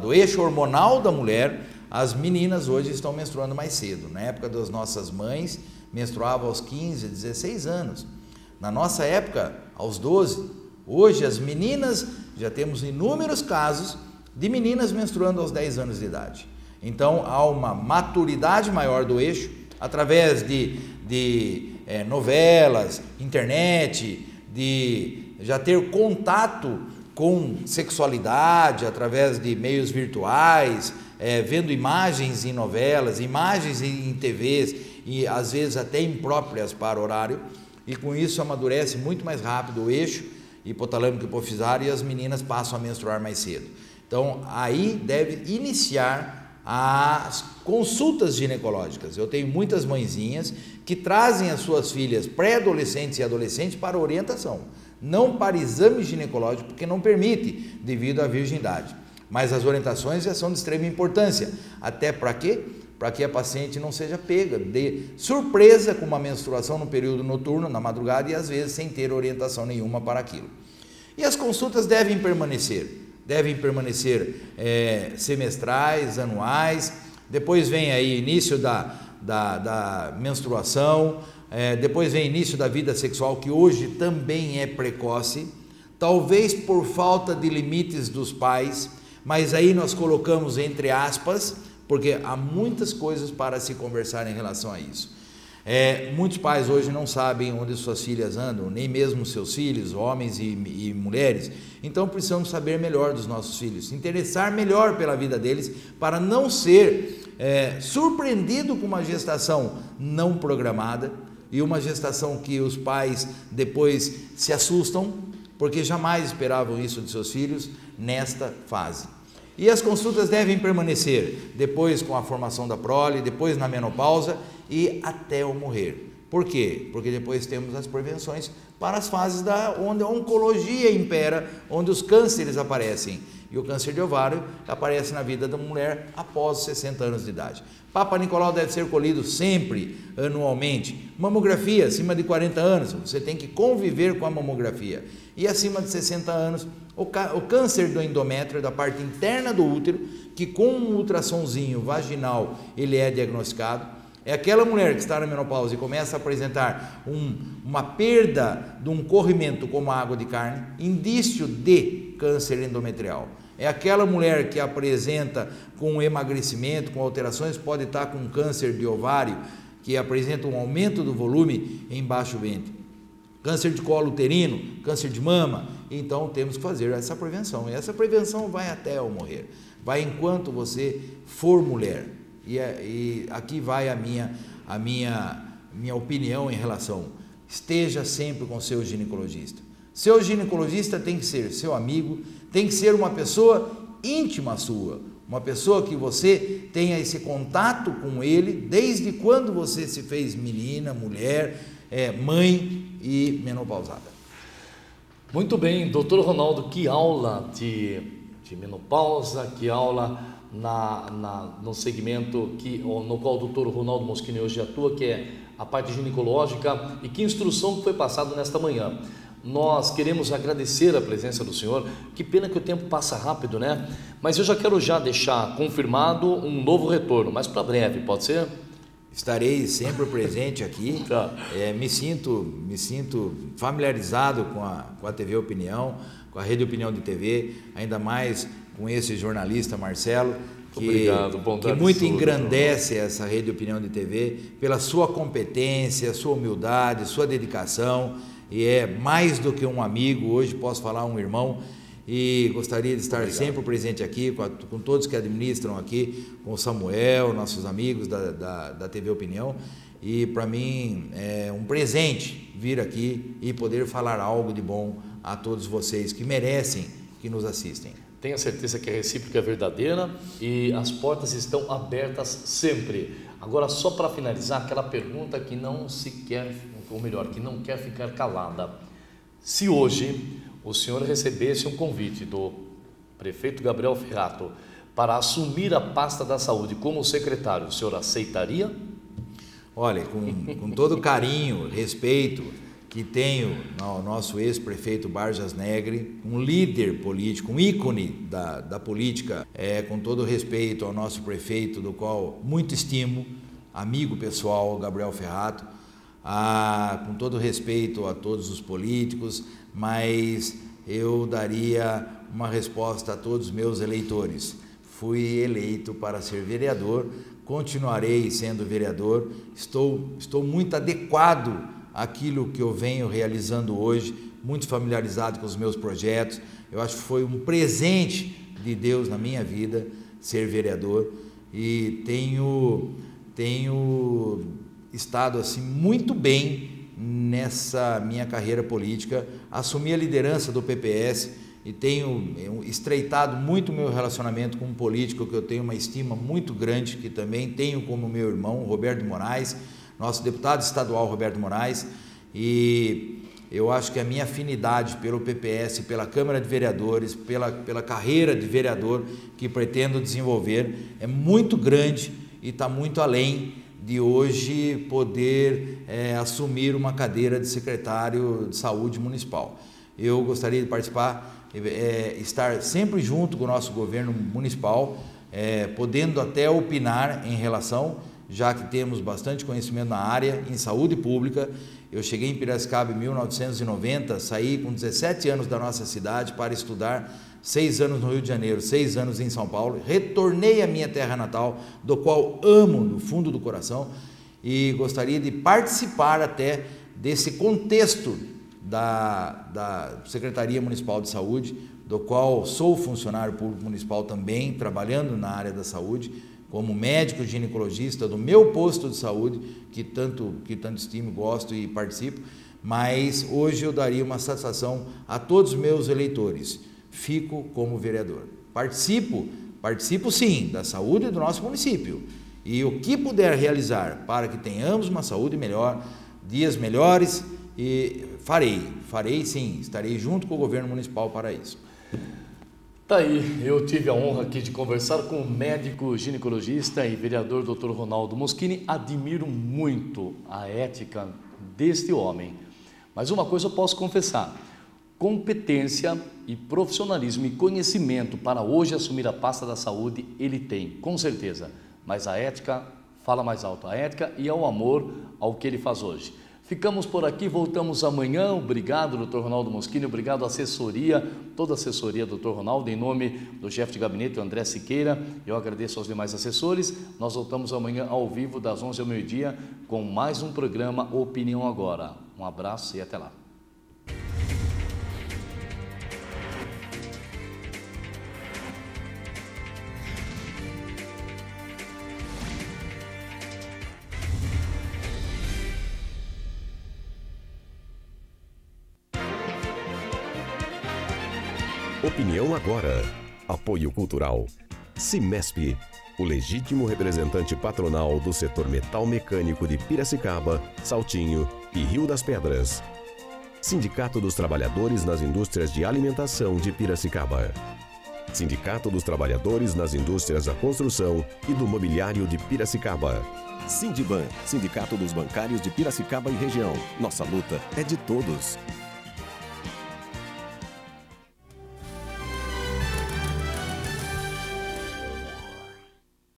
do eixo hormonal da mulher, as meninas hoje estão menstruando mais cedo. Na época das nossas mães, menstruava aos 15, 16 anos. Na nossa época, aos 12. Hoje, as meninas, já temos inúmeros casos de meninas menstruando aos 10 anos de idade. Então, há uma maturidade maior do eixo, através de novelas, internet, de já ter contato com sexualidade, através de meios virtuais, vendo imagens em novelas, imagens em TVs, e às vezes até impróprias para o horário, e com isso amadurece muito mais rápido o eixo hipotalâmico hipofisário e as meninas passam a menstruar mais cedo. Então aí deve iniciar as consultas ginecológicas. Eu tenho muitas mãezinhas que trazem as suas filhas pré-adolescentes e adolescentes para orientação, não para exame ginecológico, porque não permite devido à virgindade, mas as orientações já são de extrema importância. Até para quê? Para que a paciente não seja pega de surpresa com uma menstruação no período noturno, na madrugada, e às vezes sem ter orientação nenhuma para aquilo. E as consultas devem permanecer semestrais, anuais. Depois vem aí início da menstruação, depois vem início da vida sexual, que hoje também é precoce, talvez por falta de limites dos pais, mas aí nós colocamos entre aspas, porque há muitas coisas para se conversar em relação a isso. Muitos pais hoje não sabem onde suas filhas andam, nem mesmo seus filhos, homens e mulheres. Então precisamos saber melhor dos nossos filhos, se interessar melhor pela vida deles, para não ser surpreendido com uma gestação não programada e uma gestação que os pais depois se assustam, porque jamais esperavam isso de seus filhos nesta fase. E as consultas devem permanecer depois com a formação da prole, depois na menopausa e até o morrer. Por quê? Porque depois temos as prevenções para as fases onde a oncologia impera, onde os cânceres aparecem. E o câncer de ovário aparece na vida da mulher após 60 anos de idade. Papa Nicolau deve ser colhido sempre, anualmente. Mamografia, acima de 40 anos, você tem que conviver com a mamografia. E acima de 60 anos, o câncer do endométrio, da parte interna do útero, que com um ultrassomzinho vaginal ele é diagnosticado. É aquela mulher que está na menopausa e começa a apresentar uma perda de um corrimento como a água de carne, indício de câncer endometrial. É aquela mulher que apresenta com emagrecimento, com alterações, pode estar com câncer de ovário que apresentam um aumento do volume em baixo ventre. Câncer de colo uterino, câncer de mama, então temos que fazer essa prevenção. E essa prevenção vai até o morrer, vai enquanto você for mulher. E aqui vai a minha opinião em relação, esteja sempre com seu ginecologista. Seu ginecologista tem que ser seu amigo, tem que ser uma pessoa íntima sua, uma pessoa que você tenha esse contato com ele desde quando você se fez menina, mulher, mãe e menopausada. Muito bem, doutor Ronaldo, que aula de menopausa, que aula no segmento no qual o doutor Ronaldo Moschini hoje atua, que é a parte ginecológica, e que instrução que foi passada nesta manhã. Nós queremos agradecer a presença do senhor. Que pena que o tempo passa rápido, né? Mas eu já quero deixar confirmado um novo retorno, mas para breve, pode ser? Estarei sempre presente aqui. Tá. Me sinto familiarizado com a TV Opinião, com a Rede Opinião de TV, ainda mais com esse jornalista Marcelo, que muito engrandece essa Rede Opinião de TV pela sua competência, sua humildade, sua dedicação, e é mais do que um amigo, hoje posso falar um irmão, e gostaria de estar sempre presente aqui, com todos que administram aqui, com o Samuel, nossos amigos da TV Opinião, e para mim é um presente vir aqui e poder falar algo de bom a todos vocês que merecem, que nos assistem. Tenha certeza que a recíproca é verdadeira e as portas estão abertas sempre. Agora, só para finalizar, aquela pergunta que que não quer ficar calada. Se hoje o senhor recebesse um convite do prefeito Gabriel Ferrato para assumir a pasta da saúde como secretário, o senhor aceitaria? Olha, com todo o carinho, respeito que tenho ao nosso ex-prefeito Barjas Negre, um líder político, um ícone da política, com todo o respeito ao nosso prefeito, do qual muito estimo, amigo pessoal, Gabriel Ferrato, com todo o respeito a todos os políticos, mas eu daria uma resposta a todos os meus eleitores. Fui eleito para ser vereador, continuarei sendo vereador, estou muito adequado àquilo que eu venho realizando hoje, muito familiarizado com os meus projetos. Eu acho que foi um presente de Deus na minha vida ser vereador, e tenho estado assim muito bem nessa minha carreira política. Assumi a liderança do PPS e tenho estreitado muito o meu relacionamento com um político que eu tenho uma estima muito grande, que também tenho como meu irmão, Roberto Moraes, nosso deputado estadual Roberto Moraes, e eu acho que a minha afinidade pelo PPS, pela Câmara de Vereadores, pela carreira de vereador que pretendo desenvolver é muito grande e está muito além de hoje poder assumir uma cadeira de secretário de saúde municipal. Eu gostaria de participar, estar sempre junto com o nosso governo municipal, podendo até opinar em relação, já que temos bastante conhecimento na área, em saúde pública. Eu cheguei em Piracicaba em 1990, saí com 17 anos da nossa cidade para estudar 6 anos no Rio de Janeiro, 6 anos em São Paulo, retornei à minha terra natal, do qual amo no fundo do coração, e gostaria de participar até desse contexto da Secretaria Municipal de Saúde, do qual sou funcionário público municipal também, trabalhando na área da saúde, como médico ginecologista do meu posto de saúde, que tanto estimo, gosto e participo, mas hoje eu daria uma satisfação a todos os meus eleitores. Fico como vereador. Participo sim da saúde do nosso município, e o que puder realizar para que tenhamos uma saúde melhor, dias melhores, e farei sim, estarei junto com o governo municipal para isso. Tá aí, eu tive a honra aqui de conversar com o médico ginecologista e vereador Dr. Ronaldo Moschini. Admiro muito a ética deste homem, mas uma coisa eu posso confessar: competência e profissionalismo e conhecimento para hoje assumir a pasta da saúde ele tem, com certeza, mas a ética fala mais alto, a ética e ao amor ao que ele faz hoje. Ficamos por aqui, voltamos amanhã. Obrigado, doutor Ronaldo Moschini, obrigado à assessoria, toda a assessoria do doutor Ronaldo, em nome do chefe de gabinete, André Siqueira. Eu agradeço aos demais assessores. Nós voltamos amanhã ao vivo, das 11 ao meio-dia, com mais um programa Opinião Agora. Um abraço e até lá. Opinião Agora. Apoio Cultural. Cimesp, o legítimo representante patronal do setor metal mecânico de Piracicaba, Saltinho e Rio das Pedras. Sindicato dos Trabalhadores nas Indústrias de Alimentação de Piracicaba. Sindicato dos Trabalhadores nas Indústrias da Construção e do Mobiliário de Piracicaba. Sindiban, Sindicato dos Bancários de Piracicaba e Região. Nossa luta é de todos.